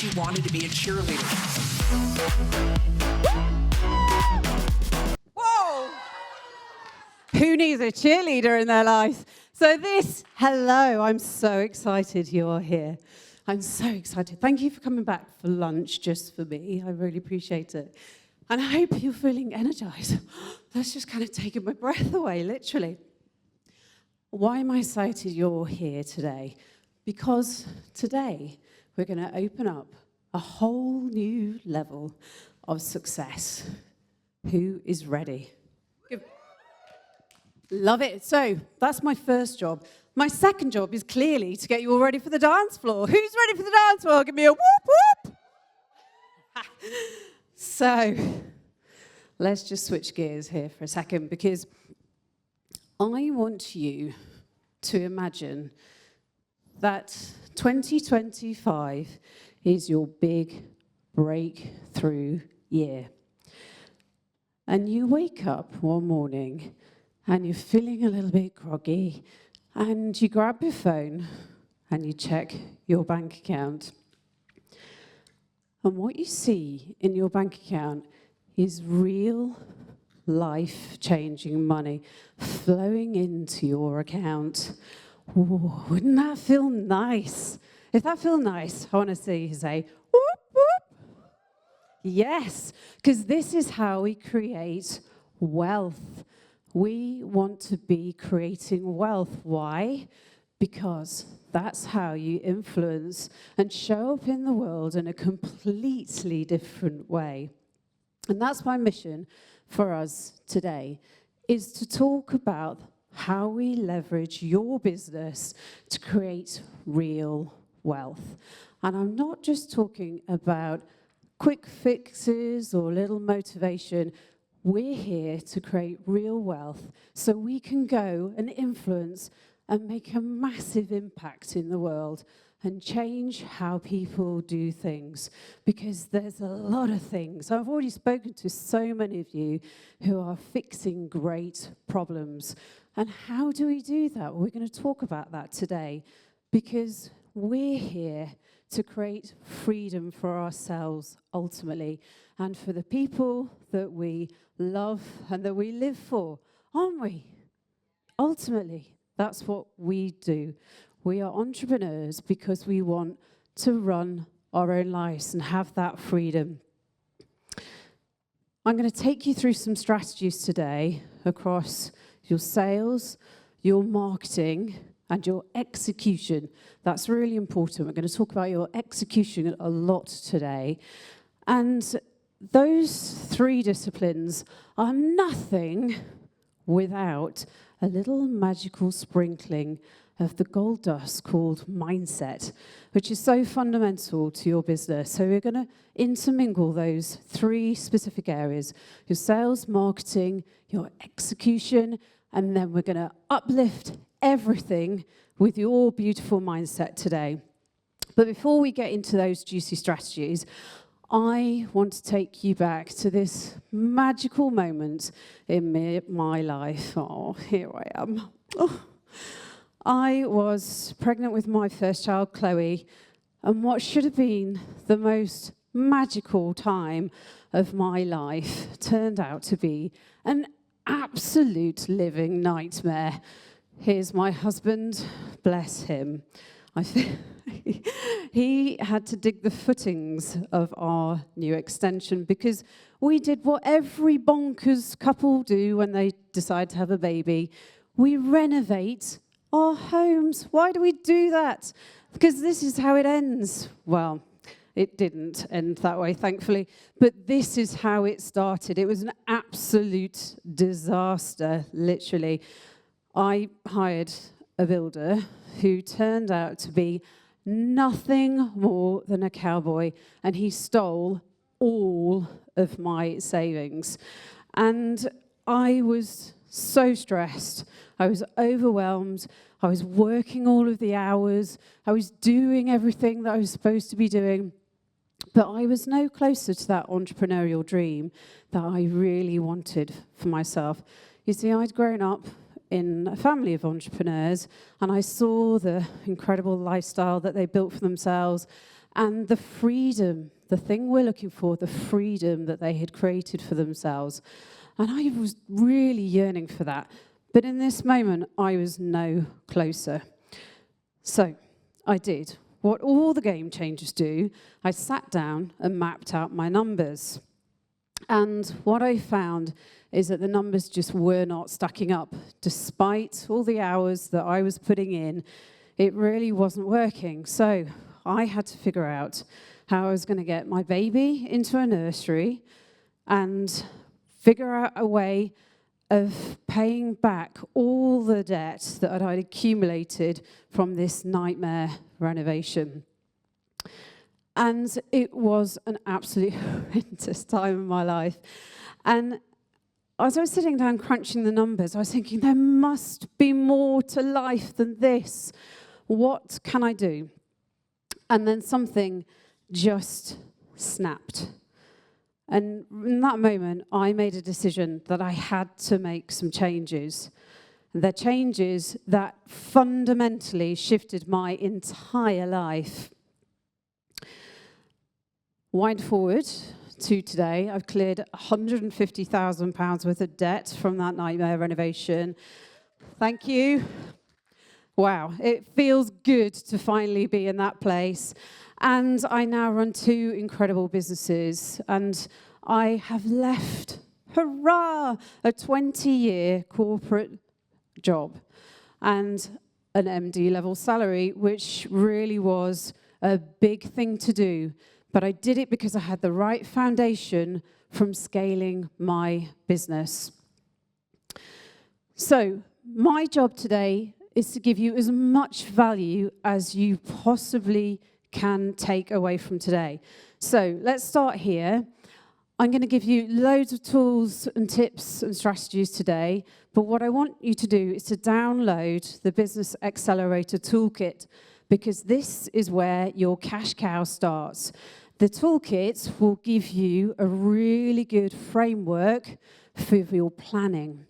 she wanted to be a cheerleader. Whoa! Who needs a cheerleader in their life? So hello, I'm so excited you're here. I'm so excited. Thank you for coming back for lunch just for me. I really appreciate it. And I hope you're feeling energized. That's just kind of taken my breath away, literally. Why am I excited you're here today? Because today we're going to open up a whole new level of success. Who is ready? Love it. So that's my first job. My second job is clearly to get you all ready for the dance floor. Who's ready for the dance floor? Give me a whoop whoop. So let's just switch gears here for a second, because I want you to imagine that 2025 is your big breakthrough year. And you wake up one morning and you're feeling a little bit groggy, and you grab your phone and you check your bank account. And what you see in your bank account is real life-changing money flowing into your account. Ooh, wouldn't that feel nice? If that feels nice, I want to see you say, whoop, whoop. Yes, because this is how we create wealth. We want to be creating wealth. Why? Because that's how you influence and show up in the world in a completely different way. And that's my mission for us today, is to talk about how we leverage your business to create real wealth. And I'm not just talking about quick fixes or little motivation. We're here to create real wealth so we can go and influence and make a massive impact in the world and change how people do things. Because there's a lot of things. I've already spoken to so many of you who are fixing great problems. And how do we do that? Well, we're going to talk about that today, because we're here to create freedom for ourselves ultimately, and for the people that we love and that we live for, aren't we? Ultimately, that's what we do. We are entrepreneurs because we want to run our own lives and have that freedom. I'm going to take you through some strategies today across your sales, your marketing, and your execution. That's really important. We're going to talk about your execution a lot today. And those three disciplines are nothing without a little magical sprinkling of the gold dust called mindset, which is so fundamental to your business. So we're going to intermingle those three specific areas: your sales, marketing, your execution, and then we're going to uplift everything with your beautiful mindset today. But before we get into those juicy strategies, I want to take you back to this magical moment in my life. Oh, here I am. Oh. I was pregnant with my first child, Chloe, and what should have been the most magical time of my life turned out to be an absolute living nightmare. Here's my husband, bless him. He had to dig the footings of our new extension, because we did what every bonkers couple do when they decide to have a baby. We renovate our homes. Why do we do that? Because this is how it ends. Well, it didn't end that way, thankfully, but this is how it started. It was an absolute disaster, literally. I hired a builder who turned out to be nothing more than a cowboy, and he stole all of my savings. And I was so stressed. I was overwhelmed. I was working all of the hours. I was doing everything that I was supposed to be doing. But I was no closer to that entrepreneurial dream that I really wanted for myself. You see, I'd grown up in a family of entrepreneurs, and I saw the incredible lifestyle that they built for themselves and the freedom, the thing we're looking for, the freedom that they had created for themselves. And I was really yearning for that. But in this moment, I was no closer. So I did what all the game changers do. I sat down and mapped out my numbers. And what I found is that the numbers just were not stacking up. Despite all the hours that I was putting in, it really wasn't working. So I had to figure out how I was going to get my baby into a nursery and figure out a way of paying back all the debt that I'd accumulated from this nightmare renovation. And it was an absolute horrendous time in my life. And as I was sitting down crunching the numbers, I was thinking, there must be more to life than this. What can I do? And then something just snapped. And in that moment, I made a decision that I had to make some changes. The changes that fundamentally shifted my entire life. Wind forward to today, I've cleared £150,000 worth of debt from that nightmare renovation. Thank you. Wow, it feels good to finally be in that place. And I now run 2 incredible businesses, and I have left, hurrah, a 20-year corporate job and an MD level salary, which really was a big thing to do. But I did it because I had the right foundation from scaling my business. So my job today is to give you as much value as you possibly can take away from today. So let's start here. I'm going to give you loads of tools and tips and strategies today, but what I want you to do is to download the Business Accelerator Toolkit, because this is where your cash cow starts. The toolkit will give you a really good framework for your planning.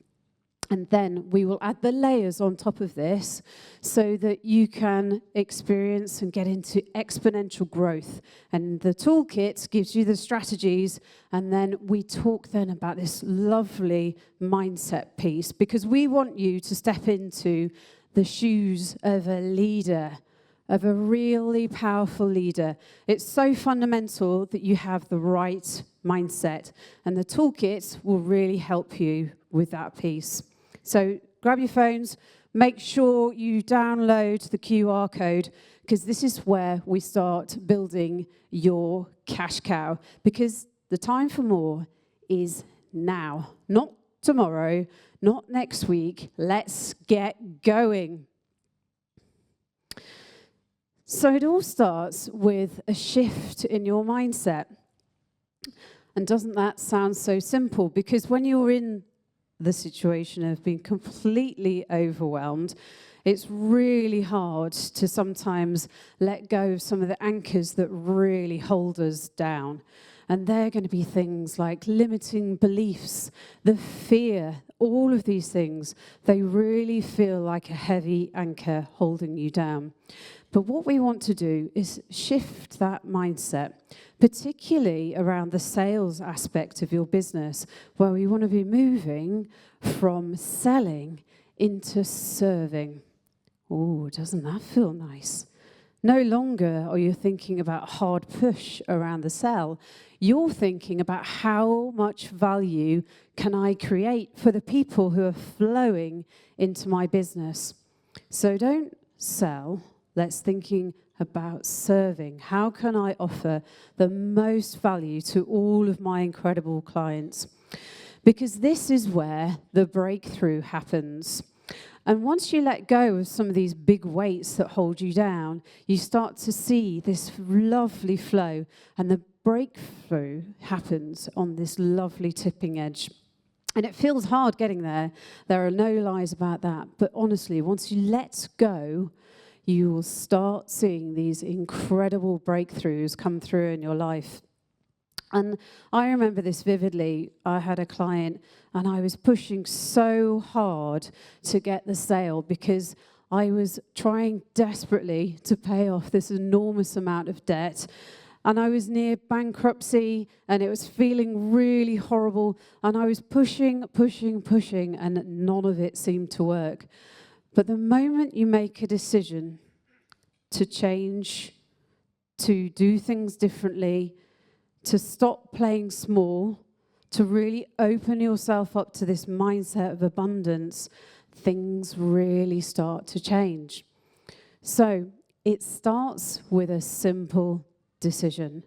And then we will add the layers on top of this so that you can experience and get into exponential growth. And the toolkit gives you the strategies, and then we talk then about this lovely mindset piece, because we want you to step into the shoes of a leader, of a really powerful leader. It's so fundamental that you have the right mindset, and the toolkit will really help you with that piece. So grab your phones, make sure you download the QR code, because this is where we start building your cash cow, because the time for more is now, not tomorrow, not next week. Let's get going. So it all starts with a shift in your mindset. And doesn't that sound so simple? Because when you're in the situation of being completely overwhelmed, it's really hard to sometimes let go of some of the anchors that really hold us down. And they're going to be things like limiting beliefs, the fear, all of these things. They really feel like a heavy anchor holding you down. But what we want to do is shift that mindset, particularly around the sales aspect of your business, where we want to be moving from selling into serving. Oh, doesn't that feel nice? No longer are you thinking about hard push around the sell. You're thinking about how much value can I create for the people who are flowing into my business. So don't sell. Let's thinking about serving. How can I offer the most value to all of my incredible clients? Because this is where the breakthrough happens. And once you let go of some of these big weights that hold you down, you start to see this lovely flow, and the breakthrough happens on this lovely tipping edge. And it feels hard getting there. There are no lies about that. But honestly, once you let go, you will start seeing these incredible breakthroughs come through in your life. And I remember this vividly. I had a client and I was pushing so hard to get the sale because I was trying desperately to pay off this enormous amount of debt. And I was near bankruptcy and it was feeling really horrible. And I was pushing, and none of it seemed to work. But the moment you make a decision to change, to do things differently, to stop playing small, to really open yourself up to this mindset of abundance, things really start to change. So it starts with a simple decision,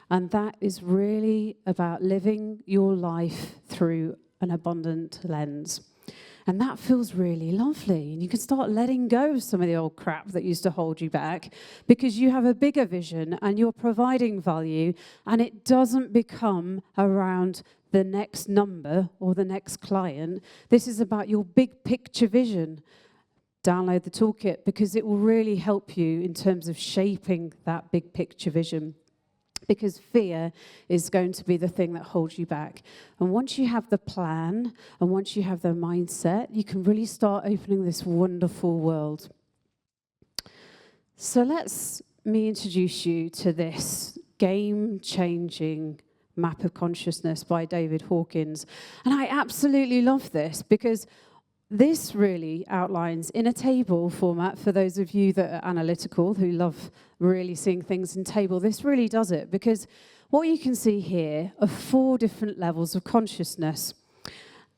and that is really about living your life through an abundant lens. And that feels really lovely. And you can start letting go of some of the old crap that used to hold you back because you have a bigger vision and you're providing value, and it doesn't become around the next number or the next client. This is about your big picture vision. Download the toolkit because it will really help you in terms of shaping that big picture vision. Because fear is going to be the thing that holds you back. And once you have the plan and once you have the mindset, you can really start opening this wonderful world. So let me introduce you to this game-changing map of consciousness by David Hawkins. And I absolutely love this because this really outlines in a table format, for those of you that are analytical, who love really seeing things in table, this really does it, because what you can see here are 4 different levels of consciousness.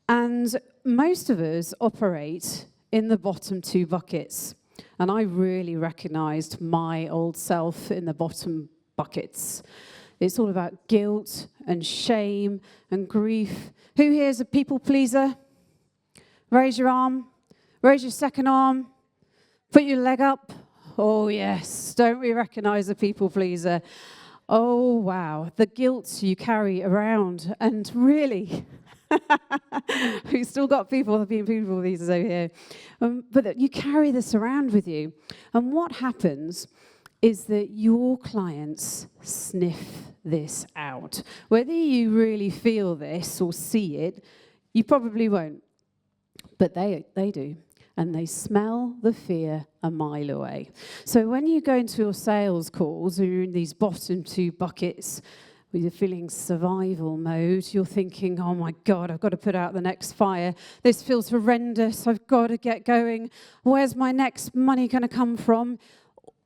And most of us operate in the bottom 2 buckets. And I really recognized my old self in the bottom buckets. It's all about guilt and shame and grief. Who here is a people pleaser? Raise your arm. Raise your second arm. Put your leg up. Oh, yes. Don't we recognize a people pleaser? Oh, wow. The guilt you carry around. And really, we've still got people being people pleasers over here. But you carry this around with you. And what happens is that your clients sniff this out. Whether you really feel this or see it, you probably won't. But they do, and they smell the fear a mile away. So when you go into your sales calls, and you're in these bottom 2 buckets, where you're feeling survival mode, you're thinking, oh my God, I've got to put out the next fire. This feels horrendous. I've got to get going. Where's my next money going to come from?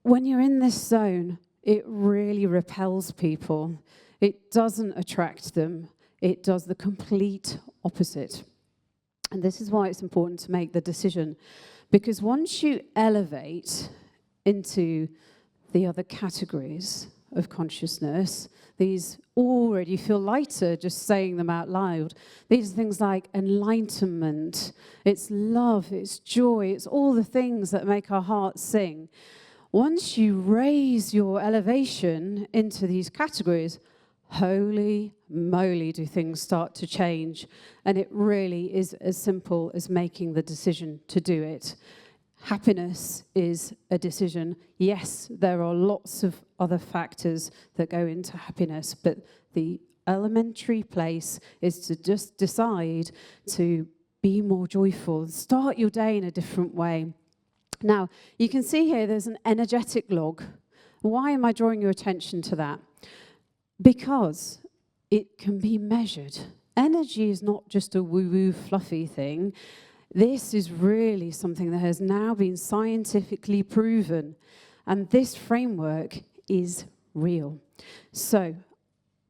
When you're in this zone, it really repels people. It doesn't attract them. It does the complete opposite. And this is why it's important to make the decision. Because once you elevate into the other categories of consciousness, these already feel lighter just saying them out loud. These are things like enlightenment, it's love, it's joy, it's all the things that make our hearts sing. Once you raise your elevation into these categories, holy moly, do things start to change. And it really is as simple as making the decision to do it. Happiness is a decision. Yes, there are lots of other factors that go into happiness, but the elementary place is to just decide to be more joyful, start your day in a different way. Now, you can see here there's an energetic log. Why am I drawing your attention to that? Because it can be measured. Energy is not just a woo-woo fluffy thing. This is really something that has now been scientifically proven. And this framework is real. So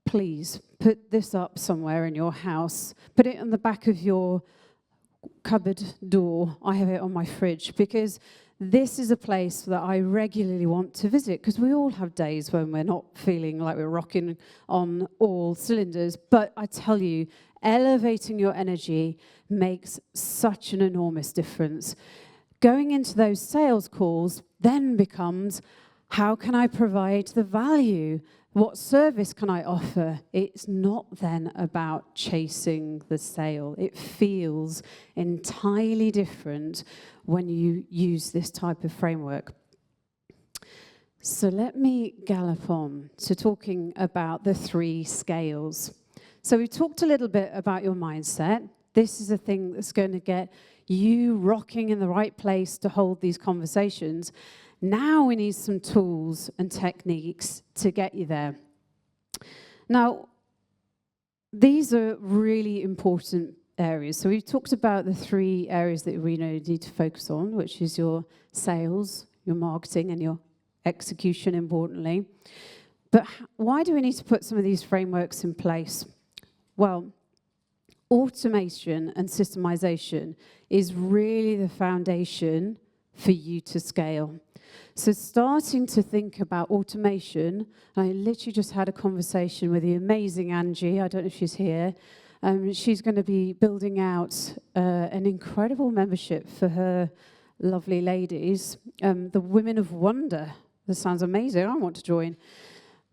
please put this up somewhere in your house. Put it on the back of your cupboard door. I have it on my fridge because this is a place that I regularly want to visit, because we all have days when we're not feeling like we're rocking on all cylinders. But I tell you, elevating your energy makes such an enormous difference. Going into those sales calls then becomes, how can I provide the value? What service can I offer? It's not then about chasing the sale. It feels entirely different when you use this type of framework. So let me gallop on to talking about the 3 scales. So we've talked a little bit about your mindset. This is a thing that's going to get you rocking in the right place to hold these conversations. Now we need some tools and techniques to get you there. Now, these are really important areas. So we've talked about the 3 areas that we need to focus on, which is your sales, your marketing, and your execution, importantly. But why do we need to put some of these frameworks in place? Well, automation and systemization is really the foundation for you to scale. So starting to think about automation, I literally just had a conversation with the amazing Angie. I don't know if she's here. She's going to be building out an incredible membership for her lovely ladies, the Women of Wonder. That sounds amazing. I want to join.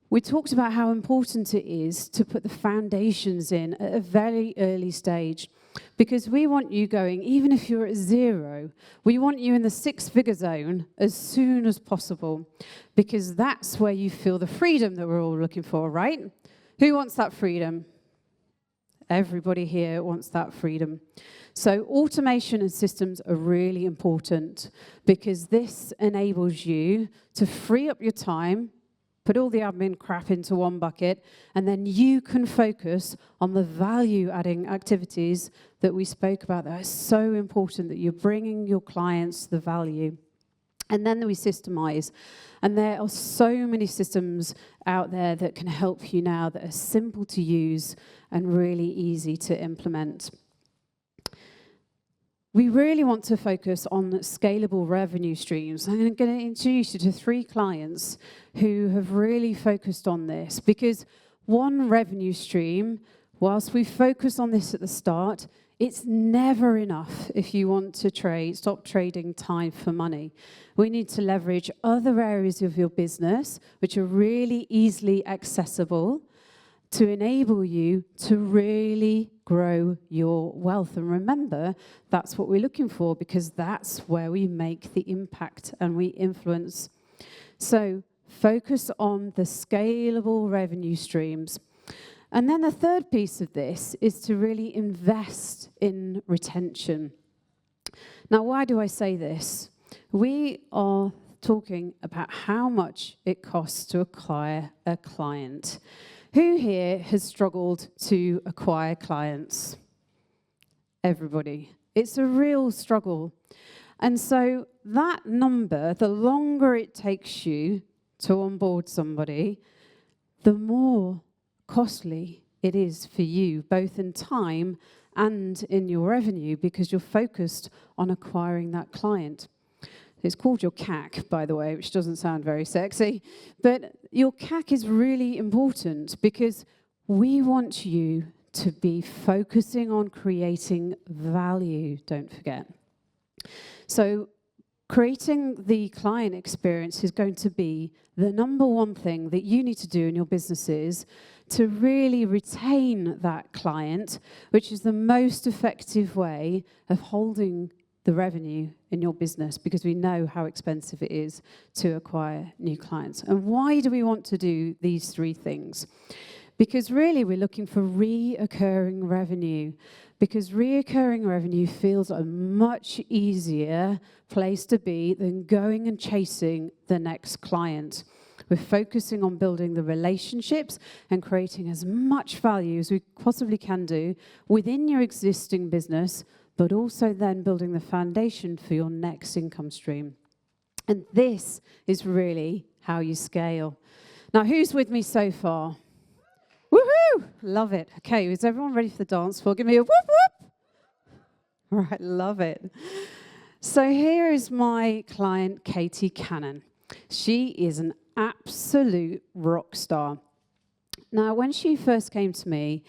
We talked about how important it is to put the foundations in at a very early stage, because we want you going, even if you're at 0, we want you in the 6-figure zone as soon as possible, because that's where you feel the freedom that we're all looking for, right? Who wants that freedom? Everybody here wants that freedom. So automation and systems are really important, because this enables you to free up your time, put all the admin crap into one bucket, and then you can focus on the value-adding activities that we spoke about that are so important, that you're bringing your clients the value. And then we systemize. And there are so many systems out there that can help you now that are simple to use and really easy to implement. We really want to focus on scalable revenue streams. I'm going to introduce you to 3 clients who have really focused on this, because one revenue stream, whilst we focus on this at the start, it's never enough if you want to stop trading time for money. We need to leverage other areas of your business which are really easily accessible to enable you to really grow your wealth. And remember, that's what we're looking for, because that's where we make the impact and we influence. So focus on the scalable revenue streams. And then the third piece of this is to really invest in retention. Now, why do I say this? We are talking about how much it costs to acquire a client. Who here has struggled to acquire clients? Everybody. It's a real struggle. And so that number, the longer it takes you to onboard somebody, the more costly it is for you, both in time and in your revenue, because you're focused on acquiring that client. It's called your CAC, by the way, which doesn't sound very sexy. But your CAC is really important, because we want you to be focusing on creating value, don't forget. So creating the client experience is going to be the number one thing that you need to do in your businesses to really retain that client, which is the most effective way of holding the revenue in your business, because we know how expensive it is to acquire new clients. And why do we want to do these 3 things? Because really we're looking for reoccurring revenue, because reoccurring revenue feels a much easier place to be than going and chasing the next client. We're focusing on building the relationships and creating as much value as we possibly can do within your existing business, but also then building the foundation for your next income stream. And this is really how you scale. Now, who's with me so far? Woohoo! Love it. Okay, is everyone ready for the dance floor? Give me a whoop whoop. All right, love it. So here is my client, Katie Cannon. She is an absolute rock star. Now, when she first came to me,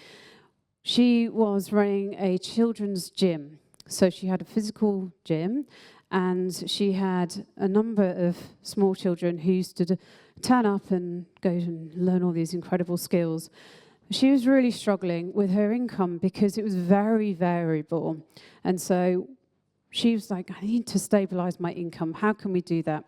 she was running a children's gym. So she had a physical gym, and she had a number of small children who used to turn up and go and learn all these incredible skills. She was really struggling with her income because it was very variable. And so she was like, I need to stabilize my income. How can we do that?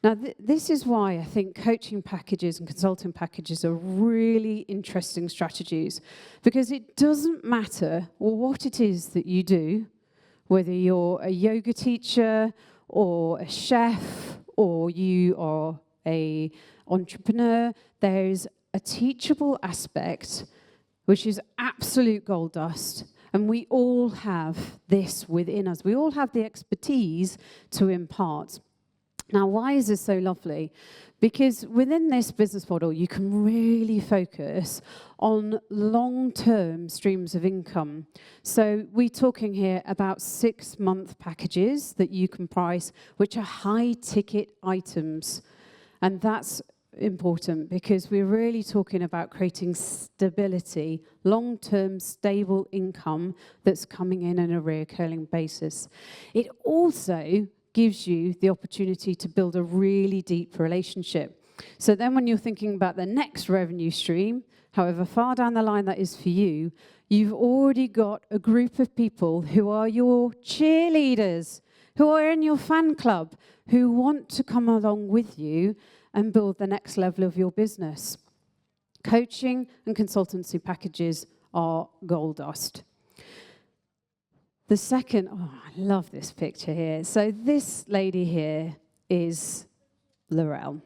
Now, this is why I think coaching packages and consulting packages are really interesting strategies, because it doesn't matter what it is that you do, whether you're a yoga teacher or a chef or you are an entrepreneur, there's a teachable aspect which is absolute gold dust. And we all have this within us. We all have the expertise to impart. Now, why is this so lovely? Because within this business model, you can really focus on long-term streams of income. So we're talking here about 6-month packages that you can price, which are high-ticket items. And that's important because we're really talking about creating stability, long-term stable income that's coming in on a recurring basis. It also gives you the opportunity to build a really deep relationship. So then when you're thinking about the next revenue stream, however far down the line that is for you, you've already got a group of people who are your cheerleaders, who are in your fan club, who want to come along with you and build the next level of your business. Coaching and consultancy packages are gold dust. The second, I love this picture here. So this lady here is Laurel.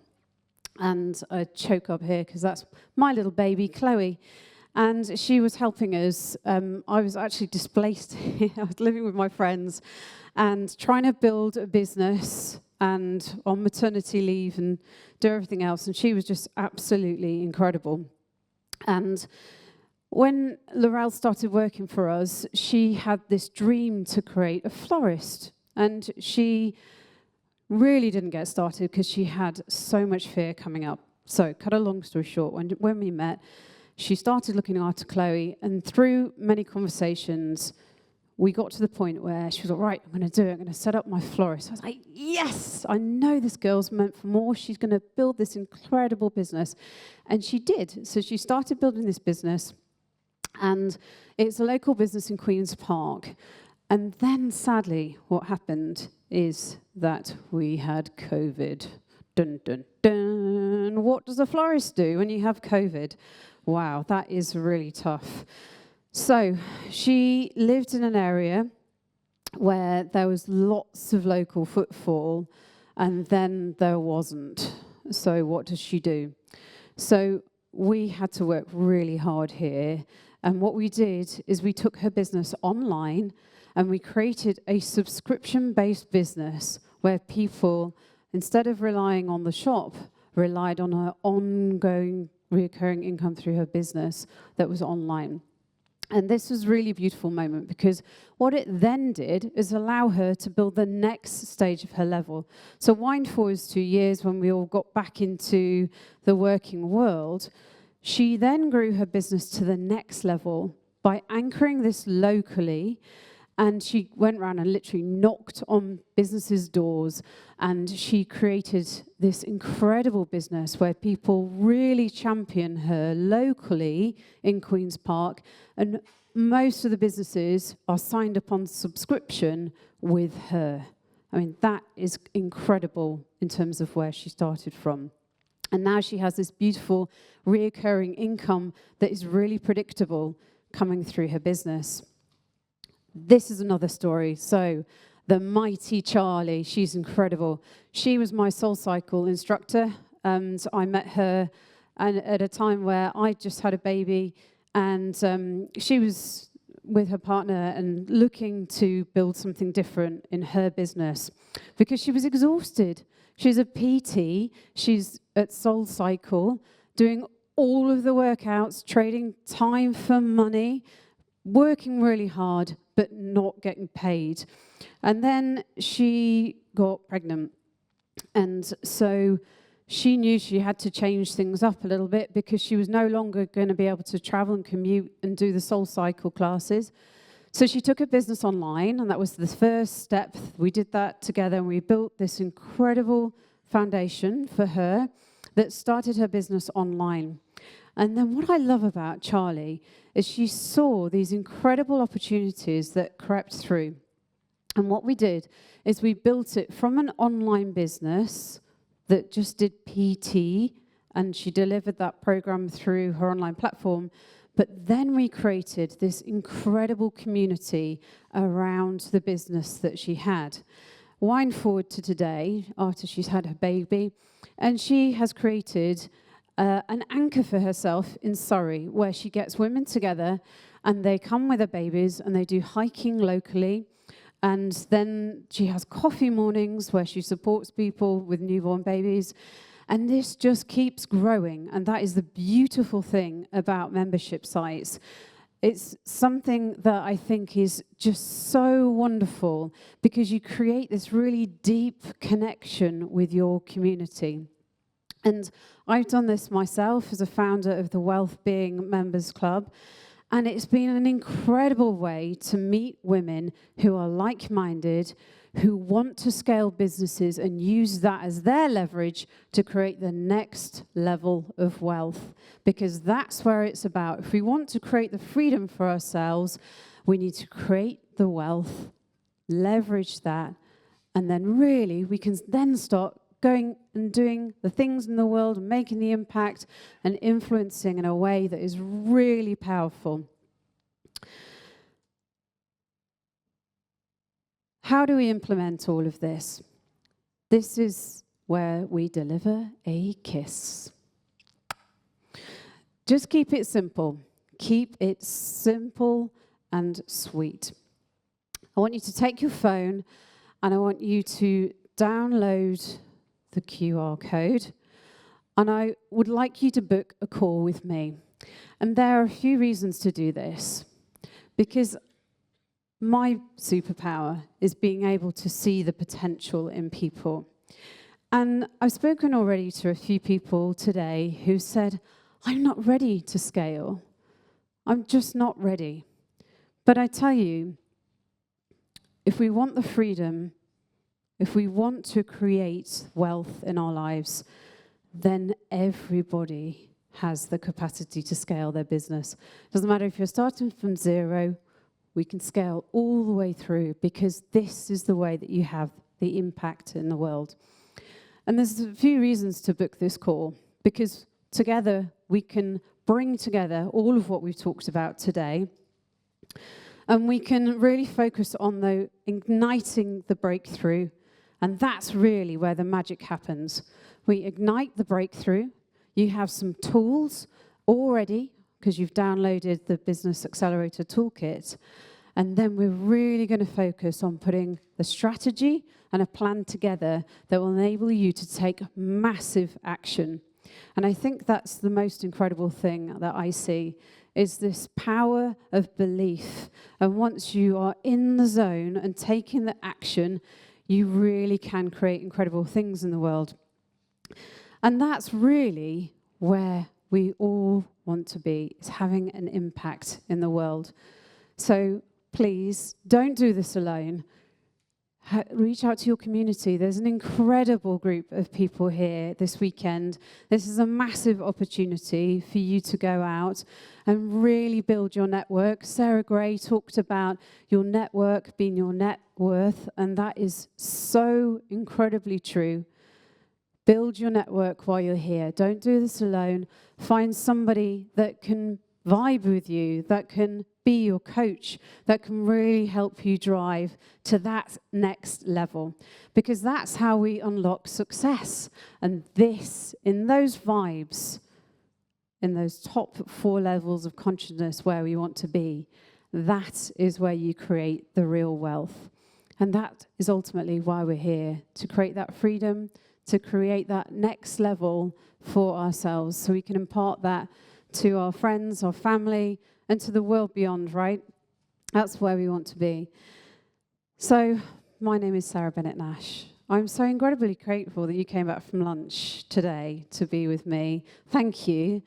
And I choke up here because that's my little baby, Chloe. And she was helping us. I was actually displaced. I was living with my friends and trying to build a business and on maternity leave and do everything else. And she was just absolutely incredible. And when Laurel started working for us, she had this dream to create a florist. And she really didn't get started because she had so much fear coming up. So, cut a long story short, when we met, she started looking after Chloe. And through many conversations, we got to the point where she was like, right, I'm going to do it. I'm going to set up my florist. I was like, yes, I know this girl's meant for more. She's going to build this incredible business. And she did. So she started building this business. And it's a local business in Queen's Park. And then, sadly, what happened is that we had COVID. Dun, dun, dun. What does a florist do when you have COVID? Wow, that is really tough. So she lived in an area where there was lots of local footfall, and then there wasn't. So what does she do? So we had to work really hard here. And what we did is we took her business online and we created a subscription-based business where people, instead of relying on the shop, relied on her ongoing recurring income through her business that was online. And this was a really beautiful moment because what it then did is allow her to build the next stage of her level. So wind forward 2 years when we all got back into the working world, she then grew her business to the next level by anchoring this locally, and she went around and literally knocked on businesses' doors, and she created this incredible business where people really champion her locally in Queen's Park, and most of the businesses are signed up on subscription with her. I mean, that is incredible in terms of where she started from. And now she has this beautiful reoccurring income that is really predictable coming through her business. This is another story. So the mighty Charlie, she's incredible. She was my SoulCycle instructor, and I met her at a time where I just had a baby, and she was with her partner and looking to build something different in her business because she was exhausted. She's a PT, she's at SoulCycle, doing all of the workouts, trading time for money, working really hard, but not getting paid. And then she got pregnant. And so she knew she had to change things up a little bit because she was no longer going to be able to travel and commute and do the SoulCycle classes. So she took her business online, and that was the first step. We did that together, and we built this incredible foundation for her that started her business online. And then what I love about Charlie is she saw these incredible opportunities that crept through. And what we did is we built it from an online business that just did PT, and she delivered that program through her online platform. But then we created this incredible community around the business that she had. Wind forward to today, after she's had her baby, and she has created an anchor for herself in Surrey, where she gets women together and they come with their babies and they do hiking locally. And then she has coffee mornings where she supports people with newborn babies. And this just keeps growing. And that is the beautiful thing about membership sites. It's something that I think is just so wonderful because you create this really deep connection with your community. And I've done this myself as a founder of the Wealth Being Members Club. And it's been an incredible way to meet women who are like-minded, who want to scale businesses and use that as their leverage to create the next level of wealth. Because that's where it's about. If we want to create the freedom for ourselves, we need to create the wealth, leverage that, and then really we can then start going and doing the things in the world, making the impact and influencing in a way that is really powerful. How do we implement all of this? This is where we deliver a kiss. Just keep it simple. Keep it simple and sweet. I want you to take your phone and I want you to download the QR code, and I would like you to book a call with me. And there are a few reasons to do this, because my superpower is being able to see the potential in people. And I've spoken already to a few people today who said, I'm not ready to scale. I'm just not ready. But I tell you, if we want the freedom, if we want to create wealth in our lives, then everybody has the capacity to scale their business. Doesn't matter if you're starting from zero, we can scale all the way through, because this is the way that you have the impact in the world. And there's a few reasons to book this call, because together we can bring together all of what we've talked about today, and we can really focus on igniting the breakthrough. And that's really where the magic happens. We ignite the breakthrough. You have some tools already, because you've downloaded the Business Accelerator Toolkit. And then we're really going to focus on putting the strategy and a plan together that will enable you to take massive action. And I think that's the most incredible thing that I see, is this power of belief. And once you are in the zone and taking the action, you really can create incredible things in the world. And that's really where we all want to be, is having an impact in the world. So please, don't do this alone. Reach out to your community. There's an incredible group of people here this weekend. This is a massive opportunity for you to go out and really build your network. Sarah Gray talked about your network being your net worth, and that is so incredibly true. Build your network while you're here. Don't do this alone. Find somebody that can vibe with you, that can be your coach, that can really help you drive to that next level. Because that's how we unlock success. And this, in those vibes, in those top 4 levels of consciousness where we want to be, that is where you create the real wealth. And that is ultimately why we're here, to create that freedom, to create that next level for ourselves, so we can impart that to our friends, our family, and to the world beyond, right? That's where we want to be. So, my name is Sarah Bennett-Nash. I'm so incredibly grateful that you came back from lunch today to be with me. Thank you.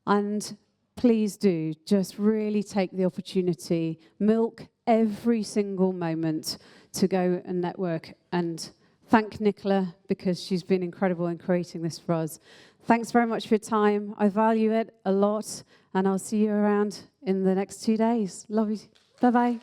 And please do just really take the opportunity, milk every single moment to go and network, and thank Nicola, because she's been incredible in creating this for us. Thanks very much for your time. I value it a lot, and I'll see you around in the next 2 days. Love you. Bye-bye.